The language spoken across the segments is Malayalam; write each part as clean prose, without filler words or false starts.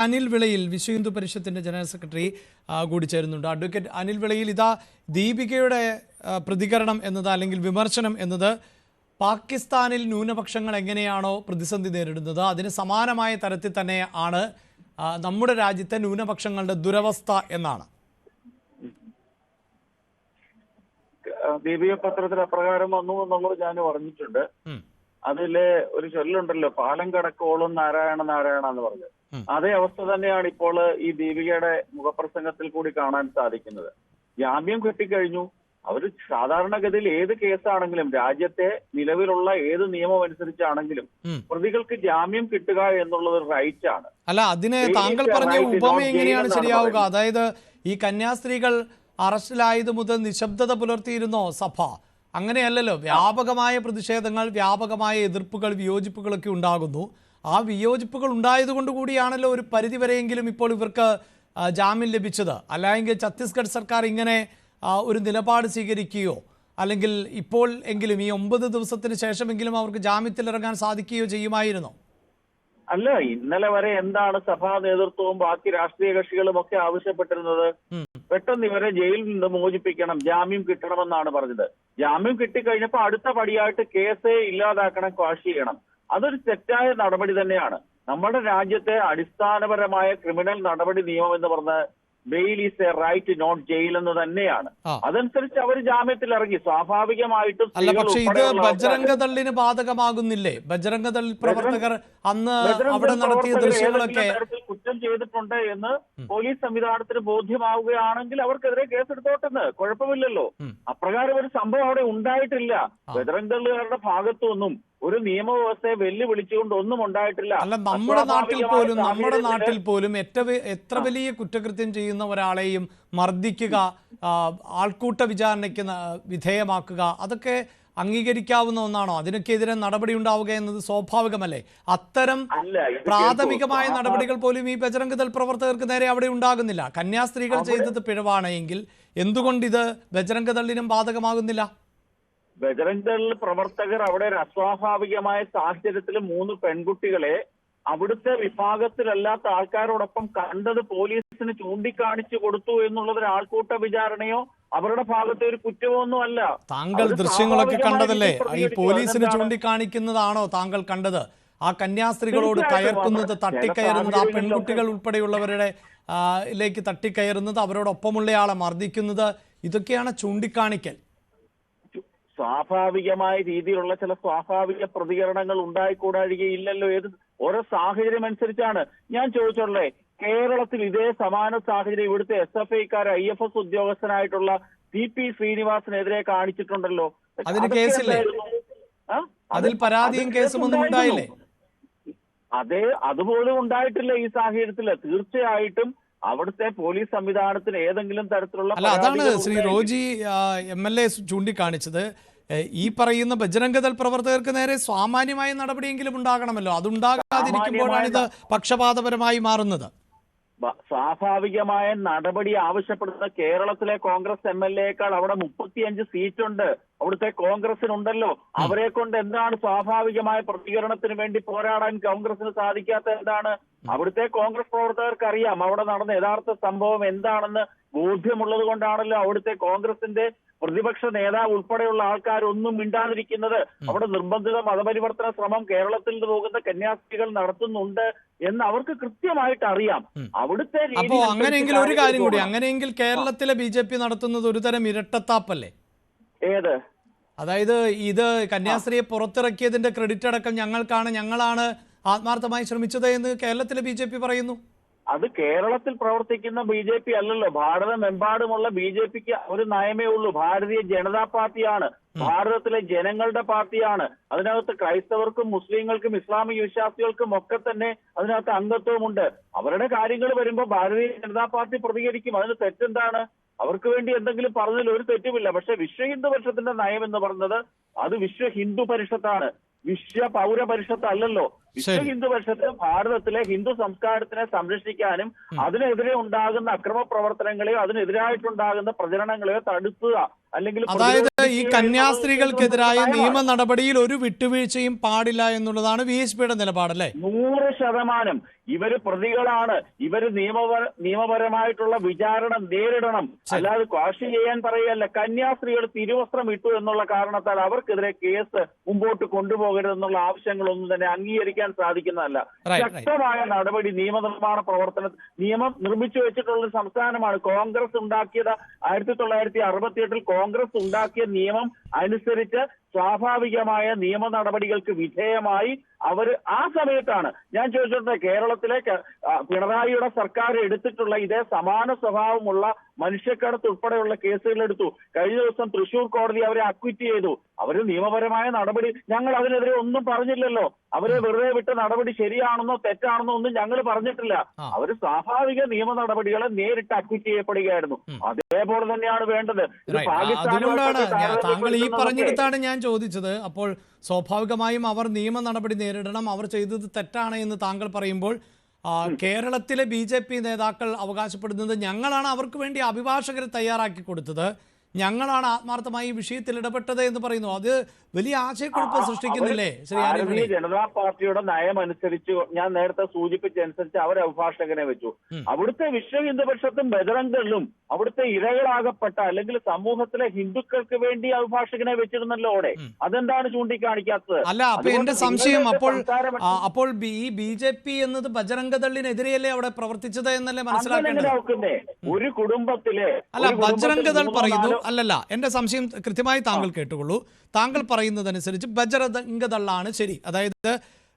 അനിൽ വിളയിൽ വിശ്വ ഹിന്ദു പരിഷത്തിന്റെ ജനറൽ സെക്രട്ടറി കൂടി ചേരുന്നുണ്ട്. അഡ്വക്കേറ്റ് അനിൽ വിളയിൽ, ഇതാ ദീപികയുടെ പ്രതികരണം എന്നത് അല്ലെങ്കിൽ വിമർശനം എന്നത് പാകിസ്ഥാനിൽ ന്യൂനപക്ഷങ്ങൾ എങ്ങനെയാണോ പ്രതിസന്ധി നേരിടുന്നത് അതിന് സമാനമായ തരത്തിൽ തന്നെ ആണ് നമ്മുടെ രാജ്യത്തെ ന്യൂനപക്ഷങ്ങളുടെ ദുരവസ്ഥ എന്നാണ്. ദീപിക പത്രത്തിൽ അപ്രകാരം വന്നു എന്നുള്ളത് ഞാൻ പറഞ്ഞിട്ടുണ്ട്. അതിലെ ഒരു ചൊല്ലുണ്ടല്ലോ, പാലം കടക്കോളും നാരായണ നാരായണ എന്ന് പറഞ്ഞത്. അതേ അവസ്ഥ തന്നെയാണ് ഇപ്പോൾ ഈ ദീപികയുടെ മുഖപ്രസംഗത്തിൽ കൂടി കാണാൻ സാധിക്കുന്നത്. ജാമ്യം കിട്ടിക്കഴിഞ്ഞു. അവർ സാധാരണഗതിയിൽ ഏത് കേസാണെങ്കിലും രാജ്യത്തെ നിലവിലുള്ള ഏത് നിയമം അനുസരിച്ചാണെങ്കിലും പ്രതികൾക്ക് ജാമ്യം കിട്ടുക എന്നുള്ളത് റൈറ്റ് ആണ്. അല്ല, അതിന് താങ്കൾ പറഞ്ഞ ഉപമ എങ്ങനെയാണ് ശരിയാവുക? അതായത് ഈ കന്യാസ്ത്രീകൾ അറസ്റ്റിലായത് മുതൽ നിശബ്ദത പുലർത്തിയിരുന്നോ സഭ? അങ്ങനെയല്ലല്ലോ. വ്യാപകമായ പ്രതിഷേധങ്ങൾ, വ്യാപകമായ എതിർപ്പുകൾ, വിയോജിപ്പുകളൊക്കെ ഉണ്ടാകുന്നു. ആ വിയോജിപ്പുകൾ ഉണ്ടായതുകൊണ്ട് കൂടിയാണല്ലോ ഒരു പരിധിവരെയെങ്കിലും ഇപ്പോൾ ഇവർക്ക് ജാമ്യം ലഭിച്ചത്. അല്ലെങ്കിൽ ഛത്തീസ്ഗഡ് സർക്കാർ ഇങ്ങനെ ഒരു നിലപാട് സ്വീകരിക്കുകയോ അല്ലെങ്കിൽ ഇപ്പോൾ എങ്കിലും ഈ 9 ദിവസത്തിന് ശേഷമെങ്കിലും അവർക്ക് ജാമ്യത്തിൽ ഇറങ്ങാൻ സാധിക്കുകയോ ചെയ്യുമായിരുന്നോ? അല്ല, ഇന്നലെ വരെ എന്താണ് സഭാ നേതൃത്വവും ബാക്കി രാഷ്ട്രീയ കക്ഷികളും ഒക്കെ ആവശ്യപ്പെട്ടിരുന്നത്? പെട്ടെന്ന് ഇവരെ ജയിലിൽ നിന്ന് മോചിപ്പിക്കണം, ജാമ്യം കിട്ടണമെന്നാണ് പറഞ്ഞത്. ജാമ്യം കിട്ടിക്കഴിഞ്ഞപ്പോൾ അടുത്ത പടിയായിട്ട് കേസ് ഇല്ലാതാക്കണം, ക്വാഷ് ചെയ്യണം. അതൊരു തെറ്റായ നടപടി തന്നെയാണ്. നമ്മുടെ രാജ്യത്തെ അടിസ്ഥാനപരമായ ക്രിമിനൽ നടപടി നിയമം എന്ന് പറഞ്ഞ bail is a right not jail എന്ന് തന്നെയാണ്. അതനുസരിച്ച് അവർ ജാമ്യത്തിൽ ഇറങ്ങി. സ്വാഭാവികമായിട്ടും അല്ല, പക്ഷേ ഇത് ബജ്രംഗദളിന് ബാധകമാകുന്നില്ലേ? ബജ്രംഗദൾ പ്രവർത്തകർ അന്ന് അവിടെ നടത്തിയ ദൃശ്യങ്ങളൊക്കെ കുറ്റം ചെയ്തിട്ടുണ്ട് എന്ന് പോലീസ് സംവിധാനത്തിന് ബോധ്യമാവുകയാണെങ്കിൽ അവർക്കെതിരെ കേസെടുത്തോട്ടെന്ന്, കുഴപ്പമില്ലല്ലോ. അപ്രകാരം ഒരു സംഭവം അവിടെ ഉണ്ടായിട്ടില്ല. ബജ്രംഗദളുകാരുടെ ഭാഗത്തുനിന്നും ഒരു നിയമവ്യവസ്ഥയെ വെല്ലുവിളിച്ചുകൊണ്ട് ഒന്നും ഉണ്ടായിട്ടില്ല. അല്ല, നമ്മുടെ നാട്ടിൽ പോലും എത്ര വലിയ കുറ്റകൃത്യം ചെയ്യുന്ന ഒരാളെയും മർദ്ദിക്കുക, ആൾക്കൂട്ട വിചാരണയ്ക്ക് വിധേയമാക്കുക, അതൊക്കെ അംഗീകരിക്കാവുന്ന ഒന്നാണോ? അതിനൊക്കെതിരെ നടപടി ഉണ്ടാവുക എന്നത് സ്വാഭാവികമല്ലേ? അത്തരം പ്രാഥമികമായ നടപടികൾ പോലും ഈ ബജ്രംഗദൾ പ്രവർത്തകർക്ക് നേരെ അവിടെ ഉണ്ടാകുന്നില്ല. കന്യാസ്ത്രീകൾ ചെയ്തത് പിഴവാണെങ്കിൽ എന്തുകൊണ്ട് ഇത് ബജ്രംഗദളിനും ബാധകമാകുന്നില്ല? ബജ്രംഗദൾ പ്രവർത്തകർ അവിടെ ഒരു അസ്വാഭാവികമായ സാഹചര്യത്തിൽ 3 പെൺകുട്ടികളെ അവിടുത്തെ വിഭാഗത്തിലല്ലാത്ത ആൾക്കാരോടൊപ്പം കണ്ടത് പോലീസിന് ചൂണ്ടിക്കാണിച്ചു കൊടുത്തു എന്നുള്ളത് ഒരു ആൾക്കൂട്ട വിചാരണയോ അവരുടെ ഭാഗത്തെ ഒരു കുറ്റമോ ഒന്നും അല്ല. താങ്കൾ ദൃശ്യങ്ങളൊക്കെ കണ്ടതല്ലേ? ഈ പോലീസിന് ചൂണ്ടിക്കാണിക്കുന്നതാണോ താങ്കൾ കണ്ടത്? ആ കന്യാസ്ത്രീകളോട് കയർക്കുന്നത്, തട്ടിക്കയറുന്നത്, ആ പെൺകുട്ടികൾ ഉൾപ്പെടെയുള്ളവരുടെ ലേക്ക് തട്ടിക്കയറുന്നത്, അവരോടൊപ്പമുള്ളയാളെ മർദ്ദിക്കുന്നത്, ഇതൊക്കെയാണ് ചൂണ്ടിക്കാണിക്കൽ. സ്വാഭാവികമായ രീതിയിലുള്ള ചില സ്വാഭാവിക പ്രതികരണങ്ങൾ ഉണ്ടായിക്കൂടാഴികയില്ലല്ലോ. ഓരോ സാഹചര്യം അനുസരിച്ചാണ്. ഞാൻ ചോദിച്ചോളേ, കേരളത്തിൽ ഇതേ സമാന സാഹചര്യം ഇവിടുത്തെ SFIക്കാർ IFS ഉദ്യോഗസ്ഥനായിട്ടുള്ള CP ശ്രീനിവാസനെതിരെ കാണിച്ചിട്ടുണ്ടല്ലോ. അതിന് കേസില്ലേ? അതിൽ പരാതിയും കേസും ഒന്നും ഉണ്ടായില്ലേ? അതുപോലും ഉണ്ടായിട്ടില്ല ഈ സാഹചര്യത്തില്. തീർച്ചയായിട്ടും അവിടുത്തെ പോലീസ് സംവിധാനത്തിന് ഏതെങ്കിലും തരത്തിലുള്ള അല്ല, അതാണ് ശ്രീ റോജി MLA ചൂണ്ടിക്കാണിച്ചത്. ഈ പറയുന്ന ബജ്രംഗദൾ പ്രവർത്തകർക്ക് നേരെ സാമാന്യമായ നടപടിയെങ്കിലും ഉണ്ടാകണമല്ലോ. അതുണ്ടാകാതിരിക്കുമ്പോഴാണ് ഇത് പക്ഷപാതപരമായി മാറുന്നത്. സ്വാഭാവികമായ നടപടി ആവശ്യപ്പെടുന്ന കേരളത്തിലെ കോൺഗ്രസ് MLAയേക്കാൾ അവിടെ 35 സീറ്റുണ്ട്. അവിടുത്തെ കോൺഗ്രസിനുണ്ടല്ലോ. അവരെ കൊണ്ട് എന്താണ് സ്വാഭാവികമായ പ്രതികരണത്തിന് വേണ്ടി പോരാടാൻ കോൺഗ്രസിന് സാധിക്കാത്ത? എന്താണ്? അവിടുത്തെ കോൺഗ്രസ് പ്രവർത്തകർക്ക് അറിയാം അവിടെ നടന്ന യഥാർത്ഥ സംഭവം എന്താണെന്ന് ബോധ്യമുള്ളത് കൊണ്ടാണല്ലോ അവിടുത്തെ കോൺഗ്രസിന്റെ പ്രതിപക്ഷ നേതാവ് ഉൾപ്പെടെയുള്ള ആൾക്കാരൊന്നും മിണ്ടാതിരിക്കുന്നത്. അവിടെ നിർബന്ധിത മതപരിവർത്തന ശ്രമം കേരളത്തിൽ നിന്ന് പോകുന്ന കന്യാസ്ത്രീകൾ നടത്തുന്നുണ്ട് എന്ന് അവർക്ക് കൃത്യമായിട്ട് അറിയാം. അവിടുത്തെ അപ്പോ അങ്ങനെയെങ്കിൽ ഒരു കാര്യം കൂടി, അങ്ങനെയെങ്കിൽ കേരളത്തിലെ BJP നടത്തുന്നത് ഒരു തരം ഇരട്ടത്താപ്പല്ലേ? ഏത്? അതായത് ഇത് കന്യാസ്ത്രീയെ പുറത്തിറക്കിയതിന്റെ ക്രെഡിറ്റ് അടക്കം ഞങ്ങളാണ് ആത്മാർത്ഥമായി ശ്രമിച്ചത് എന്ന് കേരളത്തിലെ BJP പറയുന്നു. അത് കേരളത്തിൽ പ്രവർത്തിക്കുന്ന BJP അല്ലല്ലോ. ഭാരതമെമ്പാടുമുള്ള BJPക്ക് ഒരു നയമേ ഉള്ളൂ. ഭാരതീയ ജനതാ പാർട്ടിയാണ്. ഭാരതത്തിലെ ജനങ്ങളുടെ പാർട്ടിയാണ്. അതിനകത്ത് ക്രൈസ്തവർക്കും മുസ്ലിങ്ങൾക്കും ഇസ്ലാമിക വിശ്വാസികൾക്കും ഒക്കെ തന്നെ അതിനകത്ത് അംഗത്വമുണ്ട്. അവരുടെ കാര്യങ്ങൾ വരുമ്പോൾ ഭാരതീയ ജനതാ പാർട്ടി പ്രതികരിക്കും. അതിന് തെറ്റെന്താണ്? അവർക്ക് വേണ്ടി എന്തെങ്കിലും പറഞ്ഞതിൽ ഒരു തെറ്റുമില്ല. പക്ഷെ വിശ്വ ഹിന്ദു പരിഷത്തിന്റെ നയം എന്ന് പറഞ്ഞത് അത് വിശ്വ ഹിന്ദു പരിഷത്താണ്, വിശ്വ പൗര പരിഷത്ത് അല്ലല്ലോ. വിശ്വ ഹിന്ദു പരിഷത്ത് ഭാരതത്തിലെ ഹിന്ദു സംസ്കാരത്തിനെ സംരക്ഷിക്കാനും അതിനെതിരെ ഉണ്ടാകുന്ന അക്രമ പ്രവർത്തനങ്ങളെയോ അതിനെതിരായിട്ടുണ്ടാകുന്ന പ്രചരണങ്ങളെയോ തടുക്കുക, അല്ലെങ്കിൽ അതായത് ഈ കന്യാസ്ത്രീകൾക്കെതിരായ നിയമ നടപടിയിൽ ഒരു വിട്ടുവീഴ്ചയും പാടില്ല എന്നുള്ളതാണ് VHPയുടെ നിലപാടല്ലേ? 100%. ഇവര് പ്രതികളാണ്. ഇവര് നിയമപരമായിട്ടുള്ള വിചാരണ നേരിടണം. അല്ലാതെ ക്വാഷ് ചെയ്യാൻ പറയല്ല. കന്യാസ്ത്രീകൾ തിരുവസ്ത്രം ഇട്ടു എന്നുള്ള കാരണത്താൽ അവർക്കെതിരെ കേസ് മുമ്പോട്ട് കൊണ്ടുപോകരുതെന്നുള്ള ആവശ്യങ്ങളൊന്നും തന്നെ അംഗീകരിക്കാൻ സാധിക്കുന്നതല്ല. ശക്തമായ നടപടി നിയമനിർമ്മാണ നിയമം നിർമ്മിച്ചു വെച്ചിട്ടുള്ള ഒരു സംസ്ഥാനമാണ്. കോൺഗ്രസ് ഉണ്ടാക്കിയത് 1968 കോൺഗ്രസ് ഉണ്ടാക്കിയ നിയമം അനുസരിച്ച് സ്വാഭാവികമായ നിയമ നടപടികൾക്ക് വിധേയമായി അവർ ആ സമയത്താണ്. ഞാൻ ചോദിച്ചിട്ടുണ്ട്, കേരളത്തിലെ പിണറായിയുടെ സർക്കാർ എടുത്തിട്ടുള്ള ഇതേ സമാന സ്വഭാവമുള്ള മനുഷ്യക്കടത്ത് ഉൾപ്പെടെയുള്ള കേസുകൾ എടുത്തു. കഴിഞ്ഞ ദിവസം തൃശൂർ കോടതി അവരെ അക്വിറ്റ് ചെയ്തു. അവര് നിയമപരമായ നടപടി, ഞങ്ങൾ അതിനെതിരെ ഒന്നും പറഞ്ഞില്ലല്ലോ. അവരെ വെറുതെ വിട്ട നടപടി ശരിയാണെന്നോ തെറ്റാണെന്നോ ഒന്നും ഞങ്ങൾ പറഞ്ഞിട്ടില്ല. അവര് സ്വാഭാവിക നിയമ നടപടികളെ നേരിട്ട് അക്വിറ്റ് ചെയ്യപ്പെടുകയായിരുന്നു. അതേപോലെ തന്നെയാണ് വേണ്ടത്. അതുകൊണ്ടാണ് താങ്കൾ ഈ പറഞ്ഞെടുത്താണ് ഞാൻ ചോദിച്ചത്. അപ്പോൾ സ്വാഭാവികമായും അവർ നിയമ നടപടി നേരിടണം, അവർ ചെയ്തത് തെറ്റാണ് എന്ന് താങ്കൾ പറയുമ്പോൾ കേരളത്തിലെ BJP നേതാക്കൾ അവകാശപ്പെടുന്നത് ഞങ്ങളാണ് അവർക്ക് വേണ്ടി അഭിഭാഷകരെ തയ്യാറാക്കി കൊടുത്തത്, ഞങ്ങളാണ് ആത്മാർത്ഥമായി ഈ വിഷയത്തിൽ ഇടപെട്ടത് എന്ന് പറയുന്നു. അത് വലിയ ആശയക്കുഴപ്പം സൃഷ്ടിക്കുന്നില്ലേ ശ്രീ ഭാരതീയ ജനതാ പാർട്ടിയുടെ നയം അനുസരിച്ച്, ഞാൻ നേരത്തെ സൂചിപ്പിച്ചനുസരിച്ച് അവർ അഭിഭാഷകനെ വെച്ചു. അവിടുത്തെ വിശ്വ ഹിന്ദു പരിഷത്തും ബജറംഗളിലും അവിടുത്തെ ഇരകളാകപ്പെട്ട അല്ലെങ്കിൽ സമൂഹത്തിലെ ഹിന്ദുക്കൾക്ക് വേണ്ടി അഭിഭാഷകനെ വെച്ചിരുന്നല്ലോ അവിടെ. അതെന്താണ് ചൂണ്ടിക്കാണിക്കാത്തത്? അല്ല, അപ്പൊ എന്റെ സംശയം അപ്പോൾ ഈ BJP എന്നത് ബജറംഗദളിനെതിരെയല്ലേ അവിടെ പ്രവർത്തിച്ചത് എന്നല്ലേ മനസ്സിലാക്കേണ്ടത്? ഒരു കുടുംബത്തിലെ അല്ല, ബജറംഗദൾ പറയുന്നു അല്ലല്ല, എന്റെ സംശയം കൃത്യമായി താങ്കൾ കേട്ടുകൊള്ളൂ. താങ്കൾ പറയുന്നതനുസരിച്ച് ബജറംഗദളാണ് ശരി. അതായത്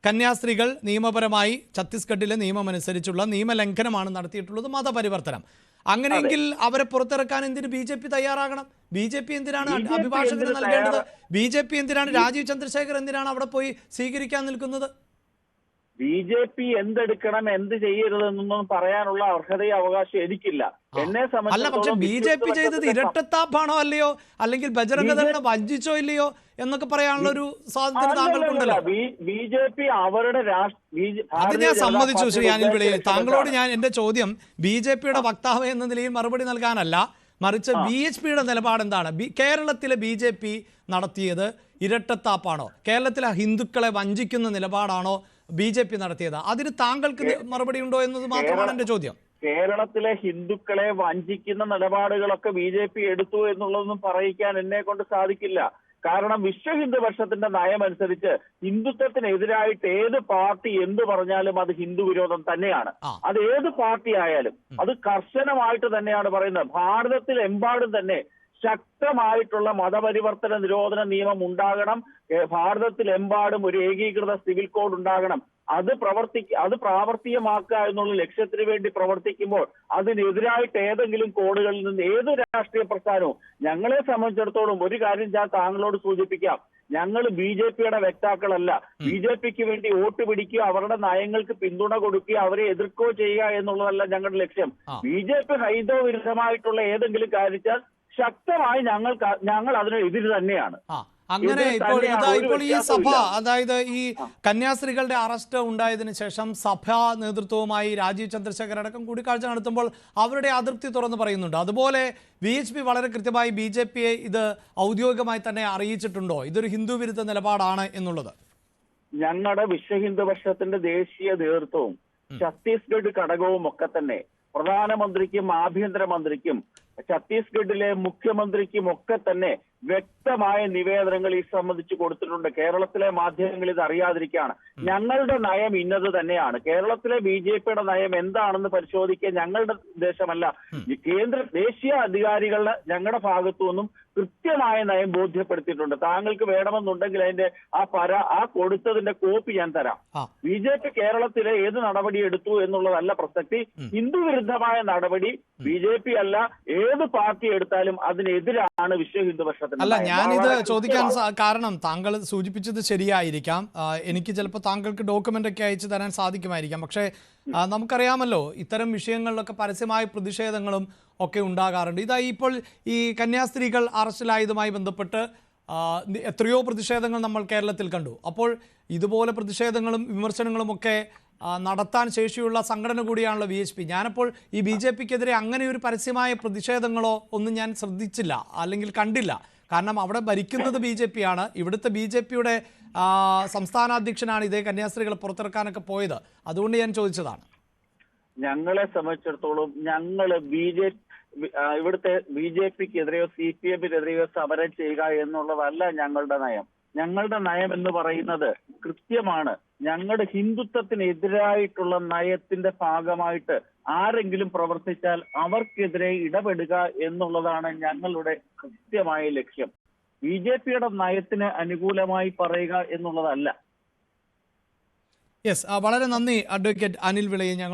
കന്യാസ്ത്രീകൾ നിയമപരമായി ഛത്തീസ്ഗഡിലെ നിയമമനുസരിച്ചുള്ള നിയമലംഘനമാണ് നടത്തിയിട്ടുള്ളത്, മതപരിവർത്തനം. അങ്ങനെയെങ്കിൽ അവരെ പുറത്തിറക്കാൻ എന്തിന് BJP തയ്യാറാകണം? BJP എന്തിനാണ് അഭിഭാഷകന് നൽകേണ്ടത്? BJP എന്തിനാണ് രാജീവ് ചന്ദ്രശേഖർ എന്തിനാണ് അവിടെ പോയി സ്വീകരിക്കാൻ നിൽക്കുന്നത്? BJP എന്തെടുക്കണം എന്ത് ചെയ്യരുതെന്നൊന്നും പറയാനുള്ള അർഹതയും അവകാശം എനിക്കില്ല. എന്നെ സംബന്ധിച്ച് പക്ഷെ BJP ചെയ്തത് ഇരട്ടത്താപ്പാണോ അല്ലയോ, അല്ലെങ്കിൽ ബജറംഗദളിനെ വഞ്ചിച്ചോ ഇല്ലയോ എന്നൊക്കെ പറയാനുള്ള ഒരു സ്വാതന്ത്ര്യം താങ്കൾക്കുണ്ടല്ലോ. BJP അവരുടെ അത് ഞാൻ സമ്മതിച്ചു ശ്രീ അനിൽ പിള്ളയെ. താങ്കളോട് ഞാൻ എന്റെ ചോദ്യം BJPയുടെ വക്താവ് എന്ന നിലയിൽ മറുപടി നൽകാനല്ല, മറിച്ച് VHPയുടെ നിലപാട് എന്താണ്? കേരളത്തിലെ BJP നടത്തിയത് ഇരട്ടത്താപ്പാണോ, കേരളത്തിലെ ഹിന്ദുക്കളെ വഞ്ചിക്കുന്ന നിലപാടാണോ BJP നടത്തിയത്? അതിന് താങ്കൾക്ക് മറുപടി ഉണ്ടോ എന്നത് മാത്രമാണ് എന്റെ ചോദ്യം. കേരളത്തിലെ ഹിന്ദുക്കളെ വഞ്ചിക്കുന്ന നിലപാടുകളൊക്കെ BJP എടുത്തു എന്നുള്ളതൊന്നും പറയിക്കാൻ എന്നെ കൊണ്ട് സാധിക്കില്ല. കാരണം വിശ്വ ഹിന്ദു പക്ഷത്തിന്റെ നയം അനുസരിച്ച് ഹിന്ദുത്വത്തിനെതിരായിട്ട് ഏത് പാർട്ടി എന്ത് പറഞ്ഞാലും അത് ഹിന്ദു വിരോധം തന്നെയാണ്. അത് ഏത് പാർട്ടി ആയാലും അത് കർശനമായിട്ട് തന്നെയാണ് പറയുന്നത്. ഭാരതത്തിലെമ്പാടും തന്നെ ശക്തമായിട്ടുള്ള മതപരിവർത്തന നിരോധന നിയമം ഉണ്ടാകണം. ഭാരതത്തിലെമ്പാടും ഒരു ഏകീകൃത സിവിൽ കോഡ് ഉണ്ടാകണം. അത് പ്രാവർത്തികമാക്കുക എന്നുള്ള ലക്ഷ്യത്തിന് വേണ്ടി പ്രവർത്തിക്കുമ്പോൾ അതിനെതിരായിട്ട് ഏതെങ്കിലും കോഡുകളിൽ നിന്ന് ഏത് രാഷ്ട്രീയ പ്രസ്ഥാനവും, ഞങ്ങളെ സംബന്ധിച്ചിടത്തോളം ഒരു കാര്യം ഞാൻ താങ്കളോട് സൂചിപ്പിക്കാം, ഞങ്ങൾ BJPയുടെ വക്താക്കളല്ല. BJPക്ക് വേണ്ടി വോട്ട് പിടിക്കുക, അവരുടെ നയങ്ങൾക്ക് പിന്തുണ കൊടുക്കുക, അവരെ എതിർക്കുകയോ ചെയ്യുക എന്നുള്ളതല്ല ഞങ്ങളുടെ ലക്ഷ്യം. BJP ഹൈന്ദവ വിരുദ്ധമായിട്ടുള്ള ഏതെങ്കിലും കാര്യത്താൽ ശക്തമായി ഞങ്ങൾ അതിനെതിര് തന്നെയാണ്. അങ്ങനെ ഇപ്പോൾ ഈ സഭ, അതായത് ഈ കന്യാസ്ത്രീകളുടെ അറസ്റ്റ് ഉണ്ടായതിനു ശേഷം സഭാ നേതൃത്വവുമായി രാജീവ് ചന്ദ്രശേഖർ അടക്കം കൂടിക്കാഴ്ച നടത്തുമ്പോൾ അവരുടെ അതൃപ്തി തുറന്നു പറയുന്നുണ്ട്. അതുപോലെ VHP വളരെ കൃത്യമായി BJPയെ ഇത് ഔദ്യോഗികമായി തന്നെ അറിയിച്ചിട്ടുണ്ടോ ഇതൊരു ഹിന്ദു വിരുദ്ധ നിലപാടാണ് എന്നുള്ളത്? ഞങ്ങളുടെ വിശ്വ ഹിന്ദു പക്ഷത്തിന്റെ ദേശീയ നേതൃത്വവും ഛത്തീസ്ഗഡ് ഘടകവും ഒക്കെ തന്നെ പ്രധാനമന്ത്രിക്കും ആഭ്യന്തരമന്ത്രിക്കും ഛത്തീസ്ഗഡിലെ മുഖ്യമന്ത്രിക്കും ഒക്കെ തന്നെ വ്യക്തമായ നിവേദനങ്ങൾ ഈ സംബന്ധിച്ച് കൊടുത്തിട്ടുണ്ട്. കേരളത്തിലെ മാധ്യമങ്ങൾ ഇത് അറിയാതിരിക്കുകയാണ്. ഞങ്ങളുടെ നയം ഇന്നത് തന്നെയാണ്. കേരളത്തിലെ BJPയുടെ നയം എന്താണെന്ന് പരിശോധിക്കാൻ ഞങ്ങളുടെ ഉദ്ദേശമല്ല. ദേശീയ അധികാരികളുടെ ഞങ്ങളുടെ ഭാഗത്തു നിന്നും കൃത്യമായ നയം ബോധ്യപ്പെടുത്തിയിട്ടുണ്ട്. താങ്കൾക്ക് വേണമെന്നുണ്ടെങ്കിൽ അതിന്റെ ആ കൊടുത്തതിന്റെ കോപ്പി ഞാൻ തരാം. BJP കേരളത്തിലെ ഏത് നടപടി എടുത്തു എന്നുള്ളതല്ല പ്രസക്തി. ഹിന്ദു വിരുദ്ധമായ നടപടി BJP അല്ല ഏത് പാർട്ടി എടുത്താലും അതിനെതിരാണ് വിശ്വ ഹിന്ദു പക്ഷത്തിന്. അല്ല, ഞാനിത് ചോദിക്കാൻ കാരണം താങ്കൾ സൂചിപ്പിച്ചത് ശരിയായിരിക്കാം. എനിക്ക് ചിലപ്പോൾ താങ്കൾക്ക് ഡോക്യുമെന്റ് ഒക്കെ അയച്ചു തരാൻ സാധിക്കുമായിരിക്കാം. പക്ഷേ നമുക്കറിയാമല്ലോ ഇത്തരം വിഷയങ്ങളിലൊക്കെ പരസ്യമായ പ്രതിഷേധങ്ങളും ഒക്കെ ഉണ്ടാകാറുണ്ട്. ഇതായി ഇപ്പോൾ ഈ കന്യാസ്ത്രീകൾ അറസ്റ്റിലായതുമായി ബന്ധപ്പെട്ട് എത്രയോ പ്രതിഷേധങ്ങൾ നമ്മൾ കേരളത്തിൽ കണ്ടു. അപ്പോൾ ഇതുപോലെ പ്രതിഷേധങ്ങളും വിമർശനങ്ങളുമൊക്കെ നടത്താൻ ശേഷിയുള്ള സംഘടന കൂടിയാണല്ലോ VHP. ഞാനപ്പോൾ ഈ BJPക്കെതിരെ അങ്ങനെ ഒരു പരസ്യമായ പ്രതിഷേധങ്ങളോ ഒന്നും ഞാൻ ശ്രദ്ധിച്ചില്ല, അല്ലെങ്കിൽ കണ്ടില്ല. കാരണം അവിടെ ഭരിക്കുന്നത് BJP ആണ്. ഇവിടുത്തെ BJPയുടെ സംസ്ഥാന അധ്യക്ഷനാണ് ഇതേ കന്യാസ്ത്രീകളെ പുറത്തിറക്കാനൊക്കെ പോയത്. അതുകൊണ്ട് ഞാൻ ചോദിച്ചതാണ്. ഞങ്ങളെ സംബന്ധിച്ചിടത്തോളം ഞങ്ങൾ ഇവിടുത്തെ BJPക്കെതിരെയോ CPMനെതിരെയോ സമരം ചെയ്യുക എന്നുള്ളതല്ല ഞങ്ങളുടെ നയം. ഞങ്ങളുടെ നയം എന്ന് പറയുന്നത് കൃത്യമാണ്. ഞങ്ങളുടെ ഹിന്ദുത്വത്തിനെതിരായിട്ടുള്ള നയത്തിന്റെ ഭാഗമായിട്ട് ആരെങ്കിലും പ്രവർത്തിച്ചാൽ അവർക്കെതിരെ ഇടപെടുക എന്നുള്ളതാണ് ഞങ്ങളുടെ കൃത്യമായ ലക്ഷ്യം. BJPയുടെ നയത്തിന് അനുകൂലമായി പറയുക എന്നുള്ളതല്ല. യെസ്, വളരെ നന്ദി അഡ്വക്കേറ്റ് അനിൽ വിളയെ.